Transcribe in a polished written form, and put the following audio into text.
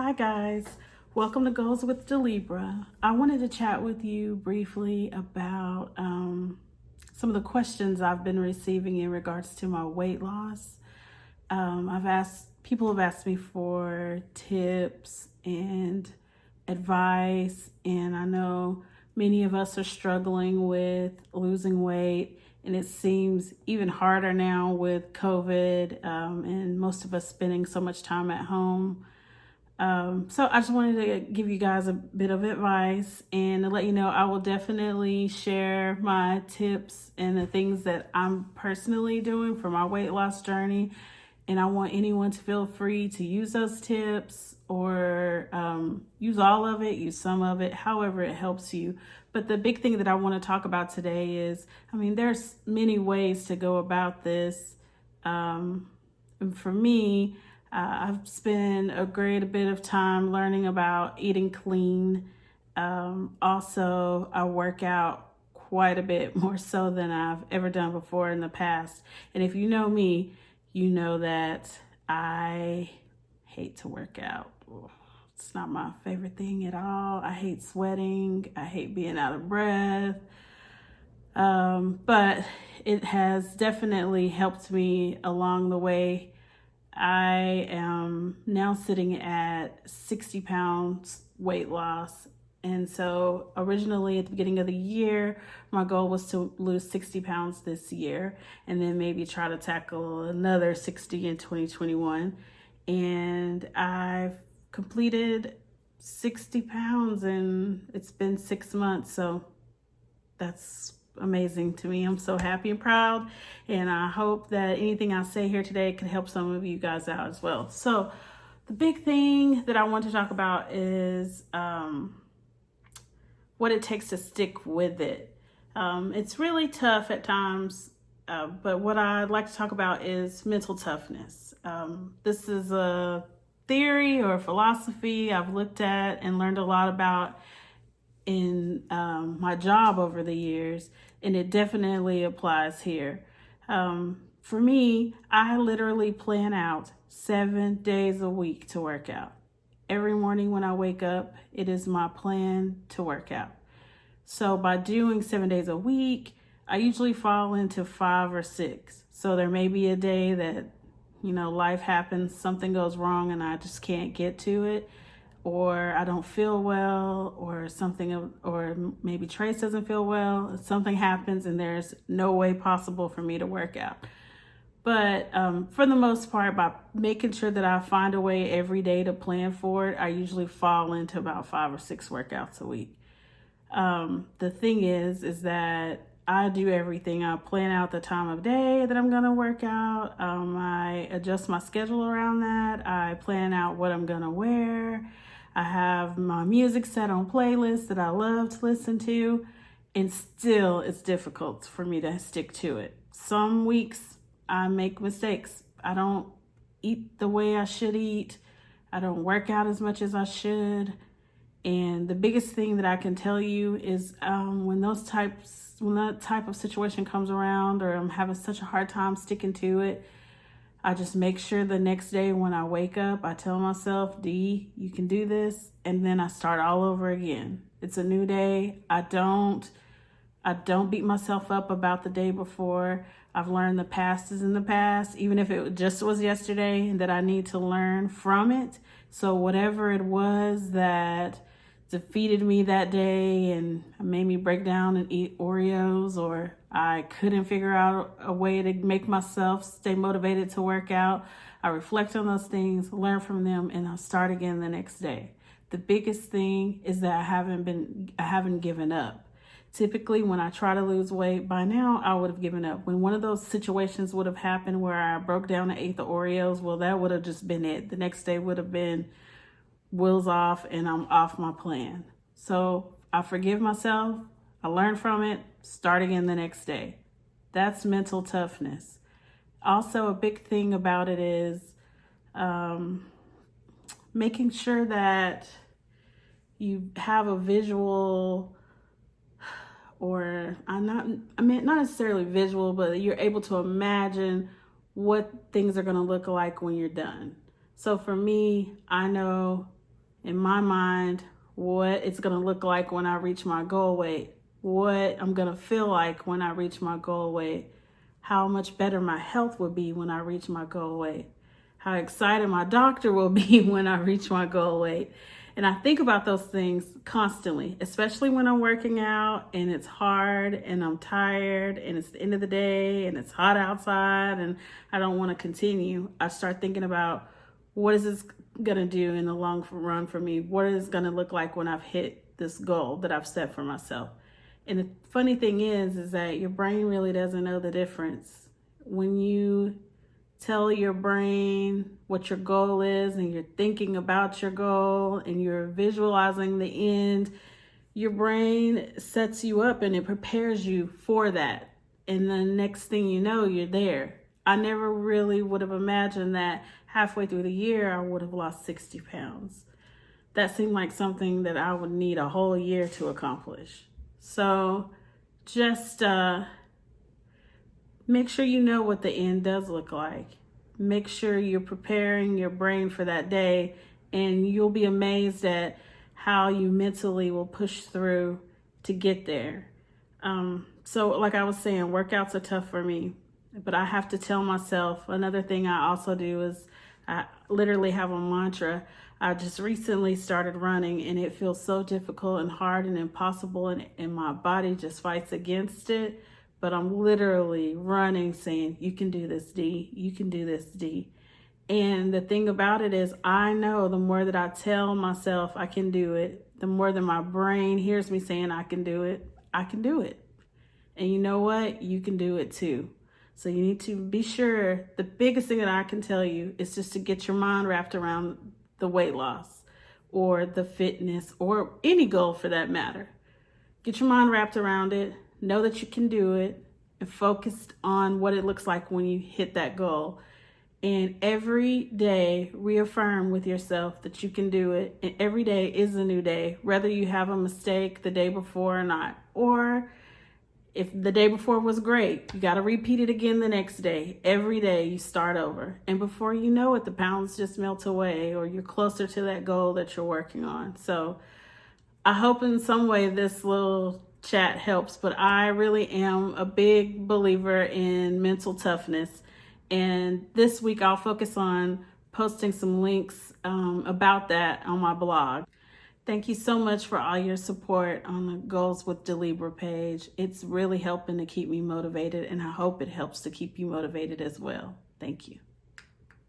Hi guys, welcome to Goals with Delibra. I wanted to chat with you briefly about some of the questions I've been receiving in regards to my weight loss. People have asked me for tips and advice, and I know many of us are struggling with losing weight, and it seems even harder now with COVID and most of us spending so much time at home. So I just wanted to give you guys a bit of advice and to let you know I will definitely share my tips and the things that I'm personally doing for my weight loss journey. And I want anyone to feel free to use those tips or use all of it, use some of it, however it helps you. But the big thing that I want to talk about today is, there's many ways to go about this. And for me, I've spent a great bit of time learning about eating clean. Also, I work out quite a bit more so than I've ever done before in the past. And if you know me, you know that I hate to work out. It's not my favorite thing at all. I hate sweating. I hate being out of breath. But it has definitely helped me along the way. I am now sitting at 60 pounds weight loss. And so originally at the beginning of the year, my goal was to lose 60 pounds this year and then maybe try to tackle another 60 in 2021. And I've completed 60 pounds and it's been 6 months. So that's amazing to me. I'm so happy and proud, and I hope that anything I say here today can help some of you guys out as well. So the big thing that I want to talk about is what it takes to stick with it. It's really tough at times, but what I'd like to talk about is mental toughness. This is a theory or philosophy I've looked at and learned a lot about in my job over the years, and it definitely applies here. For me, I literally plan out 7 days a week to work out. Every morning when I wake up, it is my plan to work out. So by doing 7 days a week, I usually fall into 5 or 6. So there may be a day that, life happens, something goes wrong and I just can't get to it, or I don't feel well, or something, or maybe Trace doesn't feel well, something happens and there's no way possible for me to work out. But for the most part, by making sure that I find a way every day to plan for it, I usually fall into about 5 or 6 workouts a week. The thing is that I do everything. I plan out the time of day that I'm going to work out. I adjust my schedule around that. I plan out what I'm going to wear. I have my music set on playlists that I love to listen to, and still it's difficult for me to stick to it. Some weeks I make mistakes. I don't eat the way I should eat. I don't work out as much as I should. And the biggest thing that I can tell you is when that type of situation comes around, or I'm having such a hard time sticking to it, I just make sure the next day when I wake up, I tell myself, D, you can do this. And then I start all over again. It's a new day. I don't beat myself up about the day before. I've learned the past is in the past, even if it just was yesterday, and that I need to learn from it. So whatever it was that defeated me that day and made me break down and eat Oreos, or I couldn't figure out a way to make myself stay motivated to work out, I reflect on those things, learn from them, and I'll start again the next day. The biggest thing is that I haven't given up. Typically, when I try to lose weight, by now I would have given up. When one of those situations would have happened where I broke down and ate the Oreos, well, that would have just been it. The next day would have been wheels off and I'm off my plan. So I forgive myself, I learn from it, start again the next day. That's mental toughness. Also, a big thing about it is making sure that you have a visual, or not necessarily visual, but you're able to imagine what things are going to look like when you're done. So for me, I know in my mind what it's going to look like when I reach my goal weight, what I'm going to feel like when I reach my goal weight, how much better my health will be when I reach my goal weight, how excited my doctor will be when I reach my goal weight. And I think about those things constantly, especially when I'm working out and it's hard and I'm tired and it's the end of the day and it's hot outside and I don't want to continue. I start thinking about, what is this going to do in the long run for me? What is it going to look like when I've hit this goal that I've set for myself? And the funny thing is that your brain really doesn't know the difference. When you tell your brain what your goal is and you're thinking about your goal and you're visualizing the end, your brain sets you up and it prepares you for that. And the next thing you know, you're there. I never really would have imagined that halfway through the year, I would have lost 60 pounds. That seemed like something that I would need a whole year to accomplish. So just make sure you know what the end does look like. Make sure you're preparing your brain for that day, and you'll be amazed at how you mentally will push through to get there. So like I was saying, workouts are tough for me, but I have to tell myself. Another thing I also do is I literally have a mantra. I just recently started running and it feels so difficult and hard and impossible, and my body just fights against it. But I'm literally running saying, you can do this, D. You can do this, D. And the thing about it is, I know the more that I tell myself I can do it, the more that my brain hears me saying I can do it, I can do it. And you know what? You can do it too. So you need to be sure, the biggest thing that I can tell you is just to get your mind wrapped around the weight loss or the fitness or any goal for that matter. Get your mind wrapped around it. Know that you can do it and focus on what it looks like when you hit that goal. And every day reaffirm with yourself that you can do it. And every day is a new day, whether you have a mistake the day before or not. Or if the day before was great, you got to repeat it again the next day. Every day you start over. And before you know it, the pounds just melt away or you're closer to that goal that you're working on. So I hope in some way this little chat helps, but I really am a big believer in mental toughness. And this week I'll focus on posting some links about that on my blog. Thank you so much for all your support on the Goals with Delibra page. It's really helping to keep me motivated, and I hope it helps to keep you motivated as well. Thank you.